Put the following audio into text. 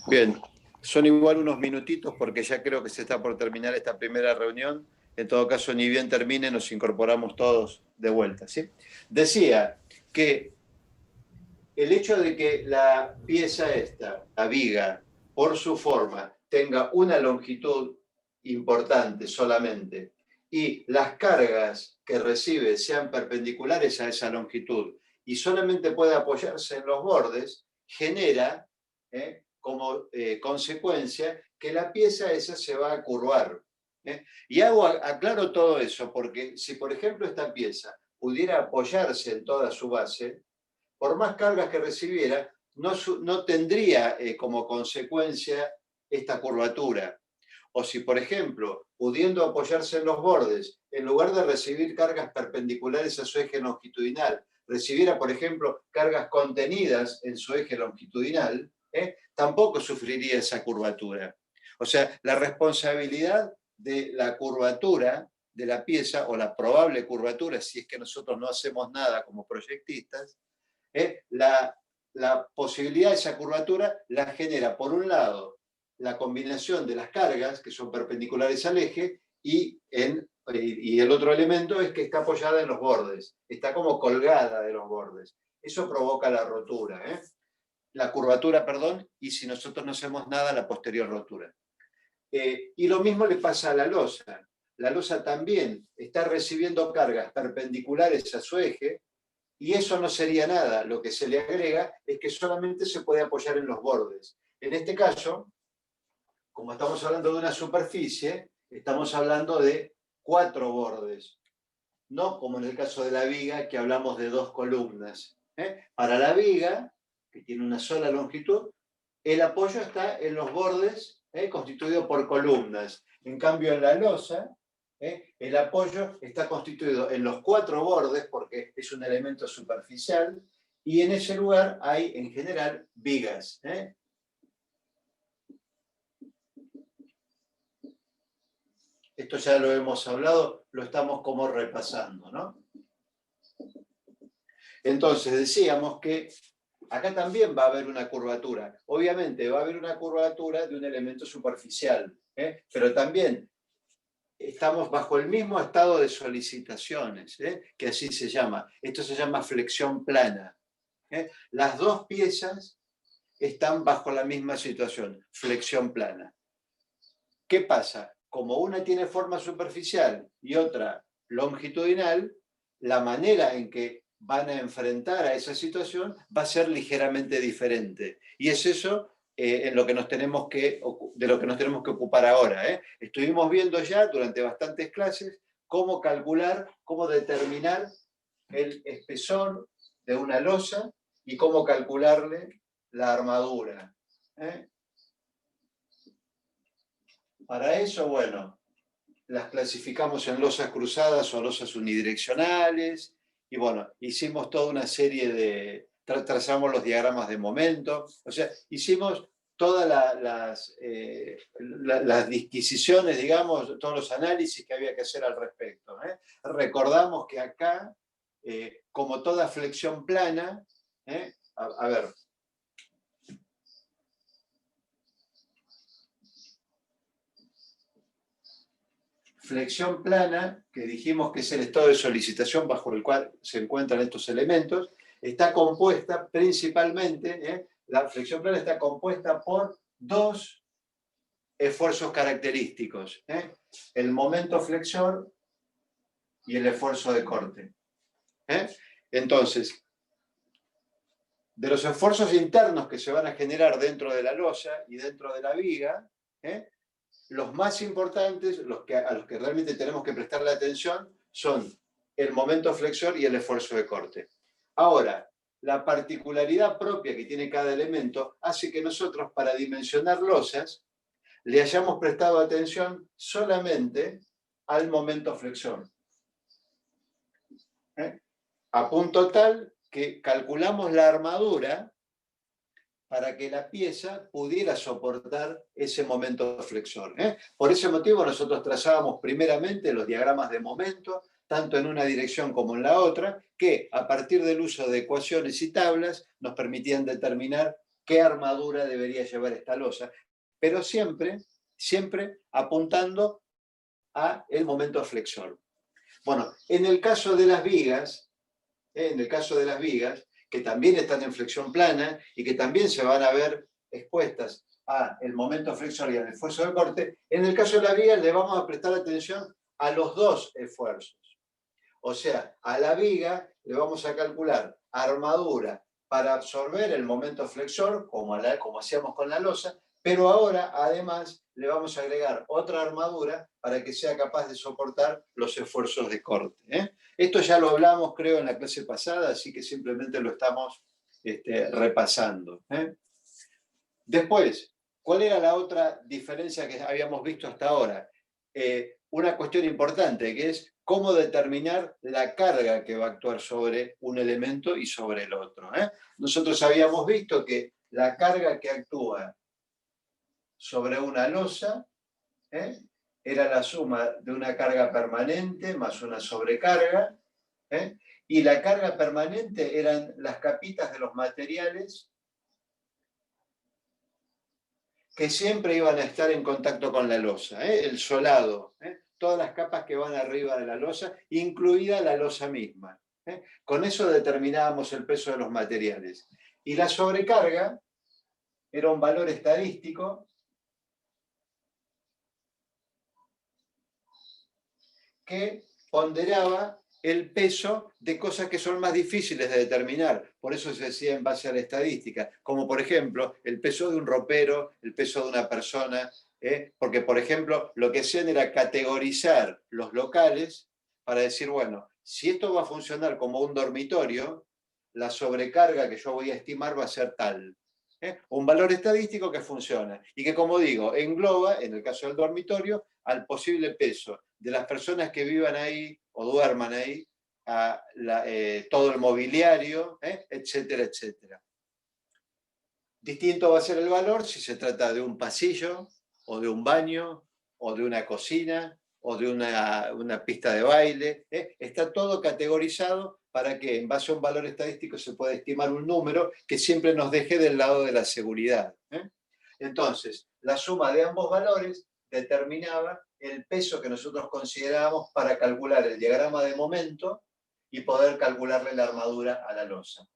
Bien, son igual unos minutitos porque ya creo que se está por terminar esta primera reunión. En todo caso, ni bien termine, nos incorporamos todos de vuelta, ¿sí? Decía que el hecho de que la pieza esta, la viga, por su forma, tenga una longitud importante solamente y las cargas que recibe sean perpendiculares a esa longitud y solamente puede apoyarse en los bordes, genera como consecuencia que la pieza esa se va a curvar. Y aclaro todo eso porque si, por ejemplo, esta pieza pudiera apoyarse en toda su base, por más cargas que recibiera, no tendría como consecuencia esta curvatura. O si, por ejemplo, pudiendo apoyarse en los bordes, en lugar de recibir cargas perpendiculares a su eje longitudinal, recibiera, por ejemplo, cargas contenidas en su eje longitudinal, tampoco sufriría esa curvatura. O sea, la responsabilidad de la curvatura de la pieza, o la probable curvatura, si es que nosotros no hacemos nada como proyectistas, la posibilidad de esa curvatura la genera, por un lado, la combinación de las cargas, que son perpendiculares al eje, y el otro elemento es que está apoyada en los bordes, está como colgada de los bordes. Eso provoca la rotura, la curvatura, perdón, y si nosotros no hacemos nada, la posterior rotura. Y lo mismo le pasa a la losa. La losa también está recibiendo cargas perpendiculares a su eje, y eso no sería nada. Lo que se le agrega es que solamente se puede apoyar en los bordes. En este caso, como estamos hablando de una superficie, estamos hablando de 4 bordes, no como en el caso de la viga, que hablamos de 2 columnas. Para la viga, que tiene una sola longitud, el apoyo está en los bordes, constituido por columnas. En cambio, en la losa, el apoyo está constituido en los 4 bordes, porque es un elemento superficial, y en ese lugar hay, en general, vigas. Esto ya lo hemos hablado, lo estamos como repasando, ¿no? Entonces, decíamos que acá también va a haber una curvatura. Obviamente va a haber una curvatura de un elemento superficial, pero también estamos bajo el mismo estado de solicitaciones, que así se llama. Esto se llama flexión plana. Las dos piezas están bajo la misma situación, flexión plana. ¿Qué pasa? Como una tiene forma superficial y otra longitudinal, la manera en que van a enfrentar a esa situación va a ser ligeramente diferente. Y es eso de lo que nos tenemos que ocupar ahora. Estuvimos viendo ya durante bastantes clases cómo calcular, cómo determinar el espesor de una losa y cómo calcularle la armadura. Para eso, bueno, las clasificamos en losas cruzadas o losas unidireccionales, y bueno, hicimos toda una serie de, trazamos los diagramas de momento, o sea, hicimos todas las disquisiciones, digamos, todos los análisis que había que hacer al respecto. Recordamos que acá, como toda flexión plana, a ver, flexión plana, que dijimos que es el estado de solicitación bajo el cual se encuentran estos elementos, está compuesta principalmente, la flexión plana está compuesta por 2 esfuerzos característicos, el momento flexor y el esfuerzo de corte. Entonces, de los esfuerzos internos que se van a generar dentro de la losa y dentro de la viga, los más importantes, a los que realmente tenemos que prestarle atención, son el momento flexor y el esfuerzo de corte. Ahora, la particularidad propia que tiene cada elemento hace que nosotros, para dimensionar losas, le hayamos prestado atención solamente al momento flexor. A punto tal que calculamos la armadura para que la pieza pudiera soportar ese momento flexor. Por ese motivo nosotros trazábamos primeramente los diagramas de momento, tanto en una dirección como en la otra, que a partir del uso de ecuaciones y tablas nos permitían determinar qué armadura debería llevar esta losa, pero siempre, siempre apuntando a el momento flexor. Bueno, en el caso de las vigas, que también están en flexión plana y que también se van a ver expuestas a el momento flexor y al esfuerzo de corte, en el caso de las vigas le vamos a prestar atención a los dos esfuerzos. O sea, a la viga le vamos a calcular armadura para absorber el momento flexor, como hacíamos con la losa, pero ahora además le vamos a agregar otra armadura para que sea capaz de soportar los esfuerzos de corte. Esto ya lo hablamos, creo, en la clase pasada, así que simplemente lo estamos repasando. Después, ¿cuál era la otra diferencia que habíamos visto hasta ahora? Una cuestión importante, que es cómo determinar la carga que va a actuar sobre un elemento y sobre el otro. Nosotros habíamos visto que la carga que actúa sobre una losa era la suma de una carga permanente más una sobrecarga, y la carga permanente eran las capitas de los materiales que siempre iban a estar en contacto con la losa, el solado, todas las capas que van arriba de la losa, incluida la losa misma. Con eso determinábamos el peso de los materiales. Y la sobrecarga era un valor estadístico que ponderaba el peso de cosas que son más difíciles de determinar. Por eso se decía en base a la estadística, como por ejemplo el peso de un ropero, el peso de una persona, porque por ejemplo lo que hacían era categorizar los locales para decir, bueno, si esto va a funcionar como un dormitorio, la sobrecarga que yo voy a estimar va a ser tal. Un valor estadístico que funciona y que, como digo, engloba, en el caso del dormitorio, al posible peso de las personas que vivan ahí o duerman ahí, a todo el mobiliario, etcétera, etcétera. Distinto va a ser el valor si se trata de un pasillo, o de un baño, o de una cocina, o de una pista de baile. Está todo categorizado para que en base a un valor estadístico se pueda estimar un número que siempre nos deje del lado de la seguridad. Entonces, la suma de ambos valores determinaba el peso que nosotros considerábamos para calcular el diagrama de momento y poder calcularle la armadura a la losa.